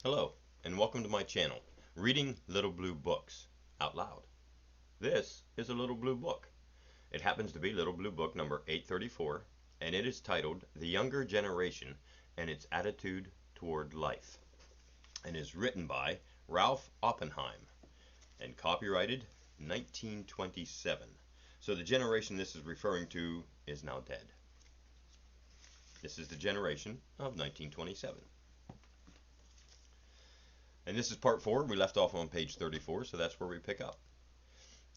Hello, and welcome to my channel, Reading Little Blue Books Out Loud. This is a Little Blue Book. It happens to be Little Blue Book number 834, and it is titled The Younger Generation and Its Attitude Toward Life, and is written by Ralph Oppenheim, and copyrighted 1927. So the generation this is referring to is now dead. This is the generation of 1927. And this is part 4. We left off on page 34, so that's where we pick up.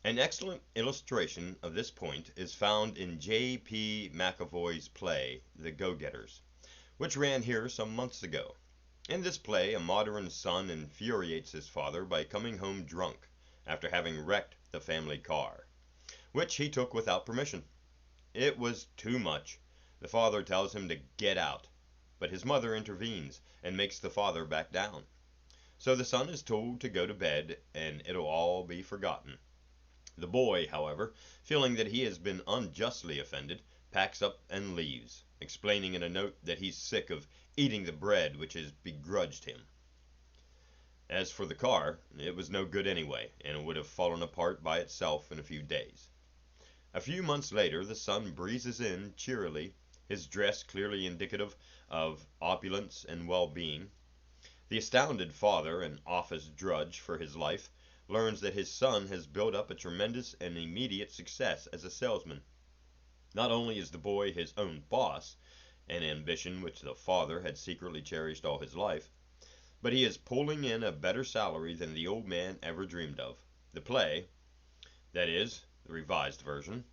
An excellent illustration of this point is found in J.P. McAvoy's play, The Gogetters, which ran here some months ago. In this play, a modern son infuriates his father by coming home drunk after having wrecked the family car, which he took without permission. It was too much. The father tells him to get out, but his mother intervenes and makes the father back down. So the son is told to go to bed and it'll all be forgotten. The boy, however, feeling that he has been unjustly offended, packs up and leaves, explaining in a note that he's sick of eating the bread which is begrudged him. As for the car, it was no good anyway, and it would have fallen apart by itself in a few days. A few months later, the son breezes in cheerily, his dress clearly indicative of opulence and well-being. The astounded father, an office drudge for his life, learns that his son has built up a tremendous and immediate success as a salesman. Not only is the boy his own boss, an ambition which the father had secretly cherished all his life, but he is pulling in a better salary than the old man ever dreamed of. The play, that is, the revised version,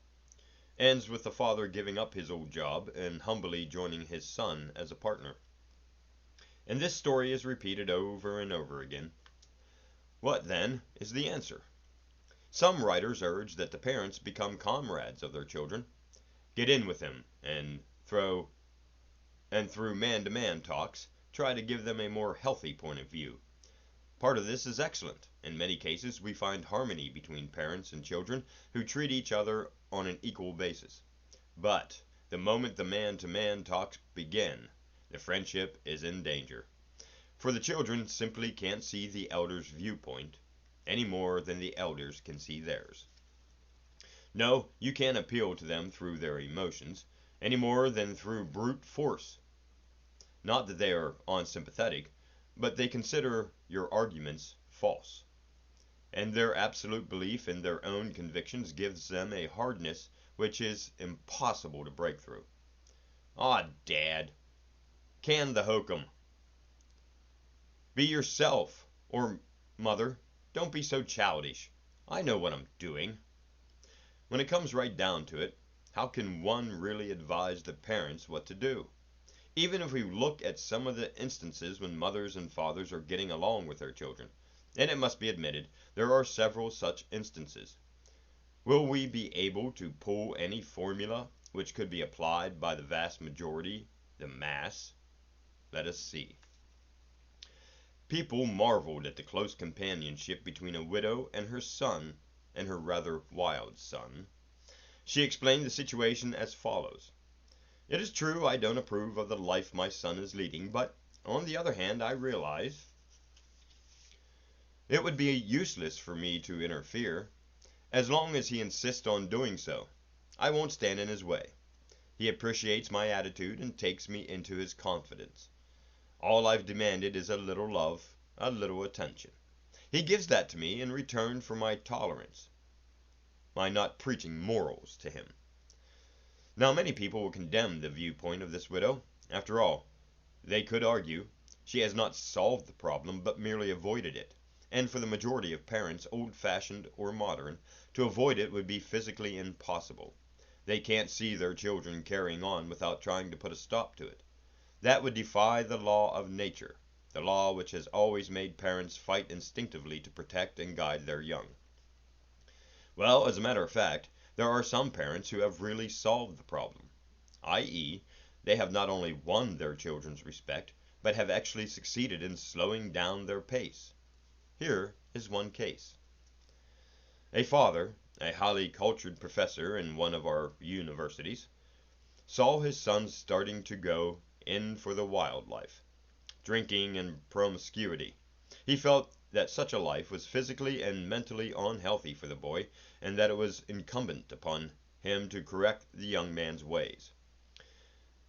ends with the father giving up his old job and humbly joining his son as a partner. And this story is repeated over and over again. What, then, is the answer? Some writers urge that the parents become comrades of their children, get in with them, and through man-to-man talks, try to give them a more healthy point of view. Part of this is excellent. In many cases, we find harmony between parents and children who treat each other on an equal basis. But the moment the man-to-man talks begin, the friendship is in danger. For the children simply can't see the elders' viewpoint any more than the elders can see theirs. No, you can't appeal to them through their emotions any more than through brute force. Not that they are unsympathetic, but they consider your arguments false. And their absolute belief in their own convictions gives them a hardness which is impossible to break through. Ah, Dad, can the hokum. Be yourself, or Mother, don't be so childish. I know what I'm doing. When it comes right down to it, how can one really advise the parents what to do? Even if we look at some of the instances when mothers and fathers are getting along with their children, and it must be admitted, there are several such instances. Will we be able to pull any formula which could be applied by the vast majority, the mass? Let us see. People marveled at the close companionship between a widow and her son, and her rather wild son. She explained the situation as follows. It is true I don't approve of the life my son is leading, but on the other hand I realize it would be useless for me to interfere. As long as he insists on doing so, I won't stand in his way. He appreciates my attitude and takes me into his confidence. All I've demanded is a little love, a little attention. He gives that to me in return for my tolerance, my not preaching morals to him. Now many people will condemn the viewpoint of this widow. After all, they could argue, she has not solved the problem but merely avoided it. And for the majority of parents, old-fashioned or modern, to avoid it would be physically impossible. They can't see their children carrying on without trying to put a stop to it. That would defy the law of nature, the law which has always made parents fight instinctively to protect and guide their young. Well, as a matter of fact, there are some parents who have really solved the problem, i.e., they have not only won their children's respect, but have actually succeeded in slowing down their pace. Here is one case. A father, a highly cultured professor in one of our universities, saw his son starting to go in for the wildlife. drinking, and promiscuity. He felt that such a life was physically and mentally unhealthy for the boy, and that it was incumbent upon him to correct the young man's ways.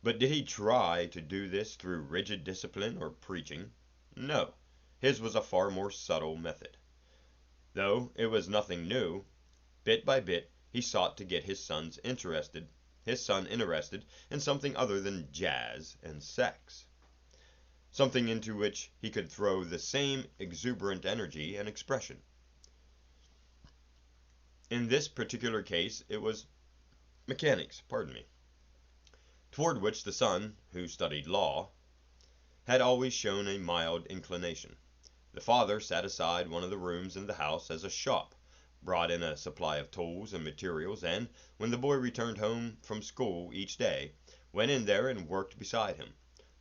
But did he try to do this through rigid discipline or preaching? No. His was a far more subtle method. Though it was nothing new, bit by bit he sought to get his son interested in something other than jazz and sex, something into which he could throw the same exuberant energy and expression. In this particular case, it was mechanics, toward which the son, who studied law, had always shown a mild inclination. The father set aside one of the rooms in the house as a shop, brought in a supply of tools and materials, and, when the boy returned home from school each day, went in there and worked beside him.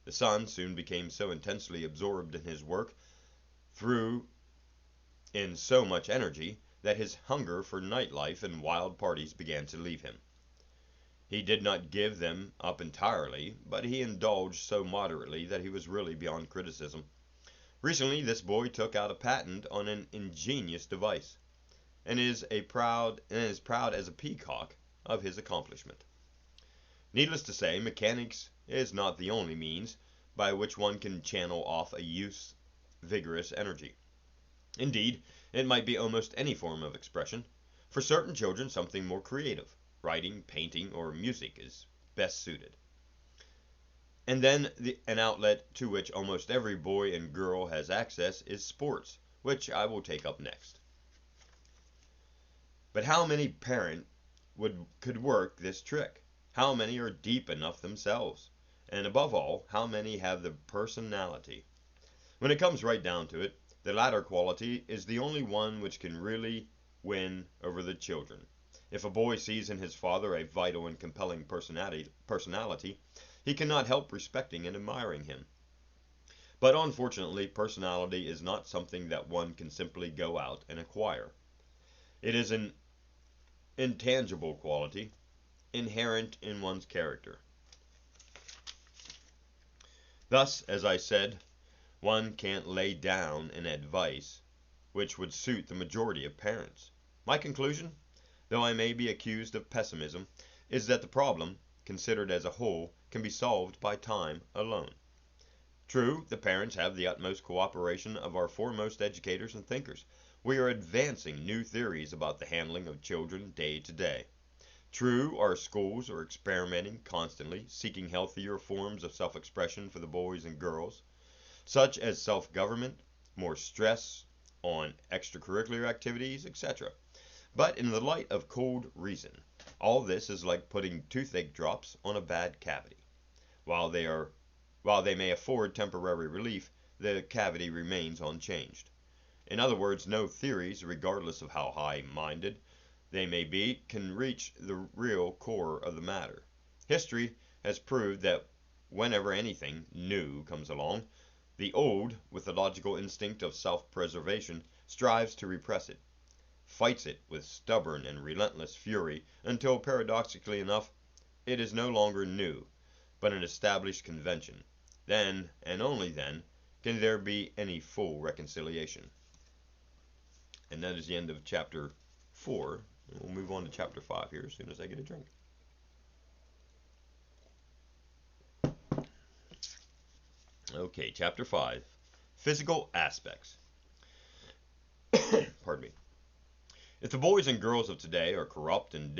The son soon became so intensely absorbed in his work, threw in so much energy, that his hunger for night life and wild parties began to leave him. He did not give them up entirely, but he indulged so moderately that he was really beyond criticism. Recently this boy took out a patent on an ingenious device, and is proud as a peacock of his accomplishment. Needless to say, mechanics is not the only means by which one can channel off a youth's vigorous energy. Indeed, it might be almost any form of expression. For certain children, something more creative, writing, painting, or music, is best suited. And then an outlet to which almost every boy and girl has access is sports, which I will take up next. But how many parents could work this trick? How many are deep enough themselves? And above all, how many have the personality? When it comes right down to it, the latter quality is the only one which can really win over the children. If a boy sees in his father a vital and compelling personality, he cannot help respecting and admiring him. But unfortunately, personality is not something that one can simply go out and acquire. It is an intangible quality, inherent in one's character. Thus, as I said, one can't lay down an advice which would suit the majority of parents. My conclusion, though I may be accused of pessimism, is that the problem, considered as a whole, can be solved by time alone. True, the parents have the utmost cooperation of our foremost educators and thinkers. We are advancing new theories about the handling of children day to day. True, our schools are experimenting constantly, seeking healthier forms of self-expression for the boys and girls, such as self-government, more stress on extracurricular activities, etc. But in the light of cold reason, all this is like putting toothache drops on a bad cavity. While they may afford temporary relief, the cavity remains unchanged. In other words, no theories, regardless of how high-minded they may be, can reach the real core of the matter. History has proved that whenever anything new comes along, the old, with the logical instinct of self-preservation, strives to repress it, fights it with stubborn and relentless fury, until, paradoxically enough, it is no longer new, but an established convention. Then, and only then, can there be any full reconciliation. And that is the end of chapter 4. And we'll move on to chapter 5 here as soon as I get a drink. Okay, chapter 5. Physical aspects. Pardon me. If the boys and girls of today are corrupt and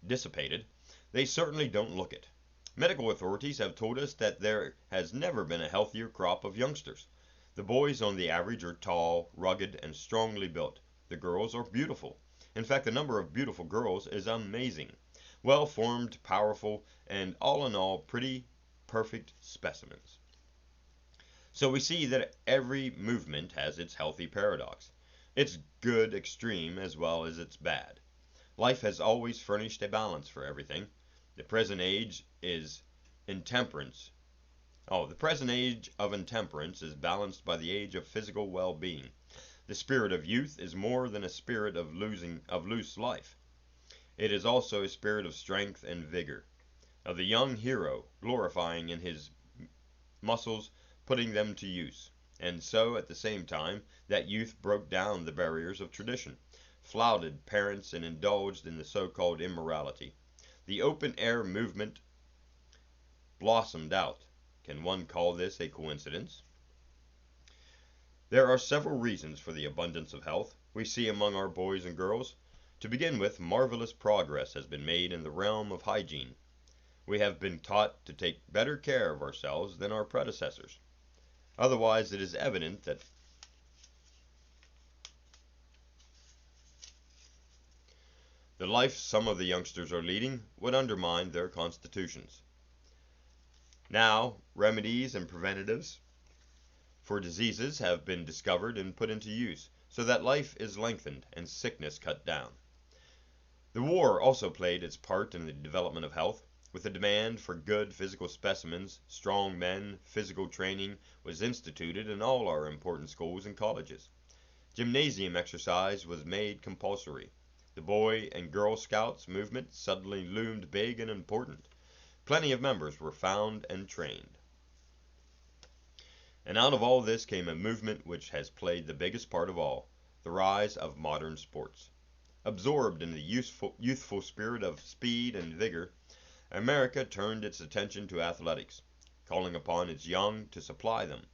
dissipated, they certainly don't look it. Medical authorities have told us that there has never been a healthier crop of youngsters. The boys on the average are tall, rugged, and strongly built. The girls are beautiful. In fact, the number of beautiful girls is amazing. Well-formed, powerful, and all in all pretty perfect specimens. So we see that every movement has its healthy paradox, its good extreme as well as its bad. Life has always furnished a balance for everything. The present age of intemperance is balanced by the age of physical well-being. The spirit of youth is more than a spirit of loose life. It is also a spirit of strength and vigor, of the young hero, glorying in his muscles putting them to use. And so, at the same time, that youth broke down the barriers of tradition, flouted parents, and indulged in the so-called immorality. The open-air movement blossomed out. Can one call this a coincidence? There are several reasons for the abundance of health we see among our boys and girls. To begin with, marvelous progress has been made in the realm of hygiene. We have been taught to take better care of ourselves than our predecessors. Otherwise, it is evident that the life some of the youngsters are leading would undermine their constitutions. Now, remedies and preventatives for diseases have been discovered and put into use, so that life is lengthened and sickness cut down. The war also played its part in the development of health. With the demand for good physical specimens, strong men, physical training was instituted in all our important schools and colleges. Gymnasium exercise was made compulsory. The Boy and Girl Scouts movement suddenly loomed big and important. Plenty of members were found and trained. And out of all this came a movement which has played the biggest part of all, the rise of modern sports. Absorbed in the youthful spirit of speed and vigor, America turned its attention to athletics, calling upon its young to supply them.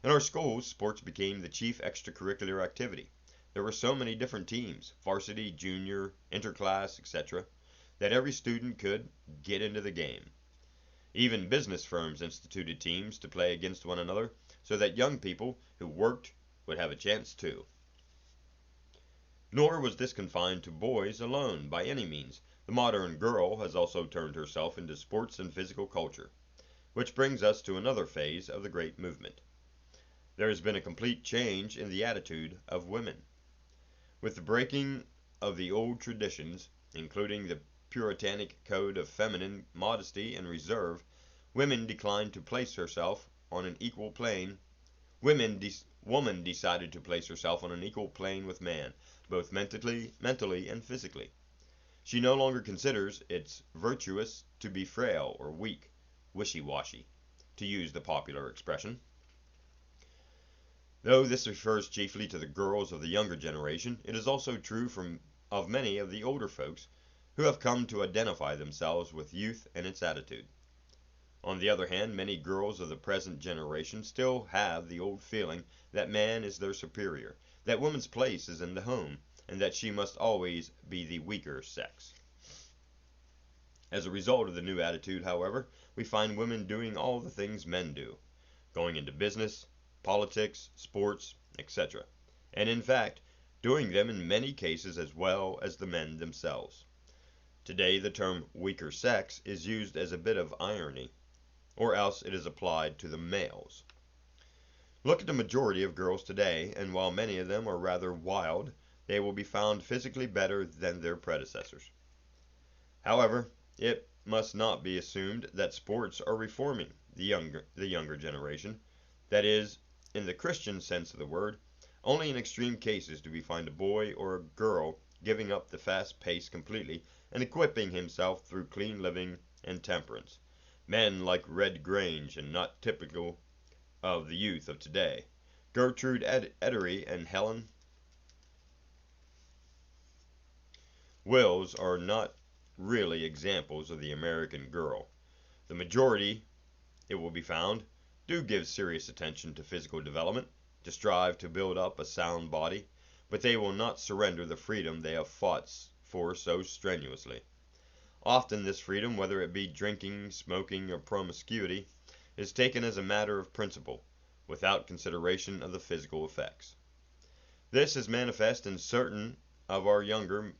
In our schools, sports became the chief extracurricular activity. There were so many different teams, varsity, junior, interclass, etc., that every student could get into the game. Even business firms instituted teams to play against one another, so that young people who worked would have a chance too. Nor was this confined to boys alone by any means. The modern girl has also turned herself into sports and physical culture, which brings us to another phase of the great movement. There has been a complete change in the attitude of women. With the breaking of the old traditions, including the Puritanic code of feminine modesty and reserve, woman decided to place herself on an equal plane. Woman decided to place herself on an equal plane with man, both mentally and physically. She no longer considers it virtuous to be frail or weak, wishy-washy, to use the popular expression. Though this refers chiefly to the girls of the younger generation, it is also true of many of the older folks who have come to identify themselves with youth and its attitude. On the other hand, many girls of the present generation still have the old feeling that man is their superior, that woman's place is in the home, and that she must always be the weaker sex. As a result of the new attitude, however, we find women doing all the things men do, going into business, politics, sports, etc., and in fact, doing them in many cases as well as the men themselves. Today, the term weaker sex is used as a bit of irony, or else it is applied to the males. Look at the majority of girls today, and while many of them are rather wild, they will be found physically better than their predecessors. However, it must not be assumed that sports are reforming the younger generation. That is, in the Christian sense of the word, only in extreme cases do we find a boy or a girl giving up the fast pace completely and equipping himself through clean living and temperance. Men like Red Grange, and not typical of the youth of today. Gertrude Edery and Helen Wills are not really examples of the American girl. The majority, it will be found, do give serious attention to physical development, to strive to build up a sound body, but they will not surrender the freedom they have fought for so strenuously. Often this freedom, whether it be drinking, smoking, or promiscuity, is taken as a matter of principle, without consideration of the physical effects. This is manifest in certain of our younger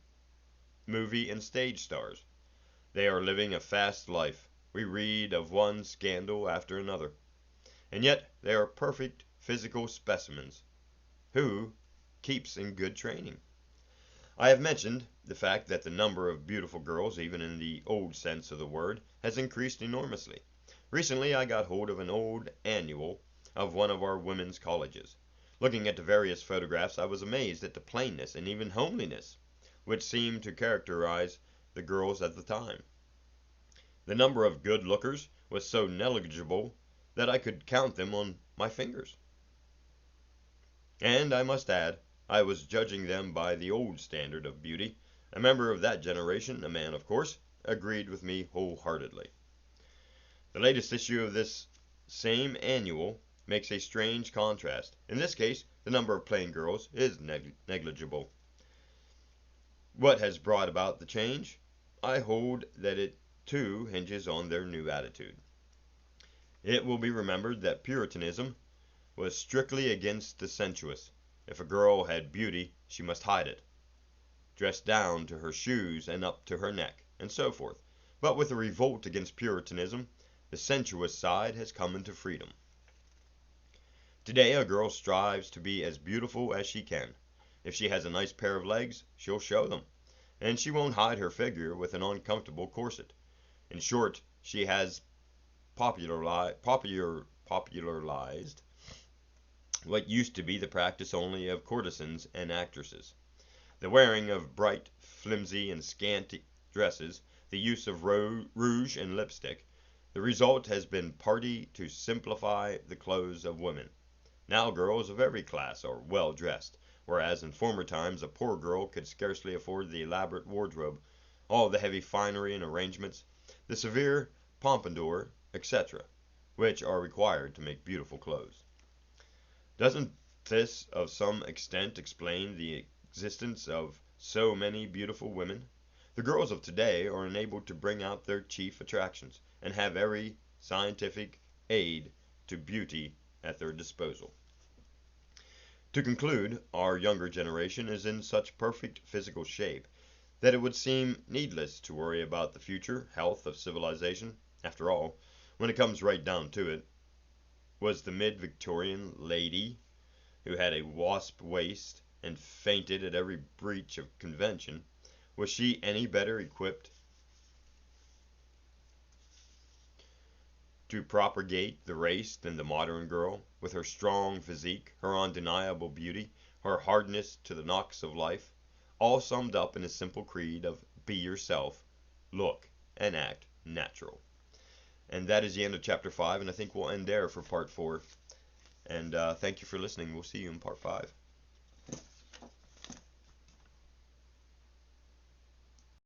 movie and stage stars. They are living a fast life. We read of one scandal after another. And yet they are perfect physical specimens. Who keeps in good training? I have mentioned the fact that the number of beautiful girls, even in the old sense of the word, has increased enormously. Recently I got hold of an old annual of one of our women's colleges. Looking at the various photographs, I was amazed at the plainness and even homeliness which seemed to characterize the girls at the time. The number of good lookers was so negligible that I could count them on my fingers. And I must add, I was judging them by the old standard of beauty. A member of that generation, a man of course, agreed with me wholeheartedly. The latest issue of this same annual makes a strange contrast. In this case, the number of plain girls is negligible. What has brought about the change? I hold that it too hinges on their new attitude. It will be remembered that Puritanism was strictly against the sensuous. If a girl had beauty, she must hide it, dress down to her shoes and up to her neck, and so forth. But with the revolt against Puritanism, the sensuous side has come into freedom. Today a girl strives to be as beautiful as she can. If she has a nice pair of legs, she'll show them, and she won't hide her figure with an uncomfortable corset. In short, she has popularized what used to be the practice only of courtesans and actresses. The wearing of bright, flimsy, and scanty dresses, the use of rouge and lipstick. The result has been partly to simplify the clothes of women. Now girls of every class are well dressed, whereas in former times a poor girl could scarcely afford the elaborate wardrobe, all the heavy finery and arrangements, the severe pompadour, etc., which are required to make beautiful clothes. Doesn't this of some extent explain the existence of so many beautiful women? The girls of today are enabled to bring out their chief attractions, and have every scientific aid to beauty at their disposal. To conclude, our younger generation is in such perfect physical shape that it would seem needless to worry about the future health of civilization. After all, when it comes right down to it, was the mid-Victorian lady who had a wasp waist and fainted at every breach of convention, was she any better equipped to propagate the race than the modern girl, with her strong physique, her undeniable beauty, her hardness to the knocks of life, all summed up in a simple creed of be yourself, look and act natural? And that is the end of chapter 5, and I think we'll end there for part 4. And thank you for listening. We'll see you in part 5.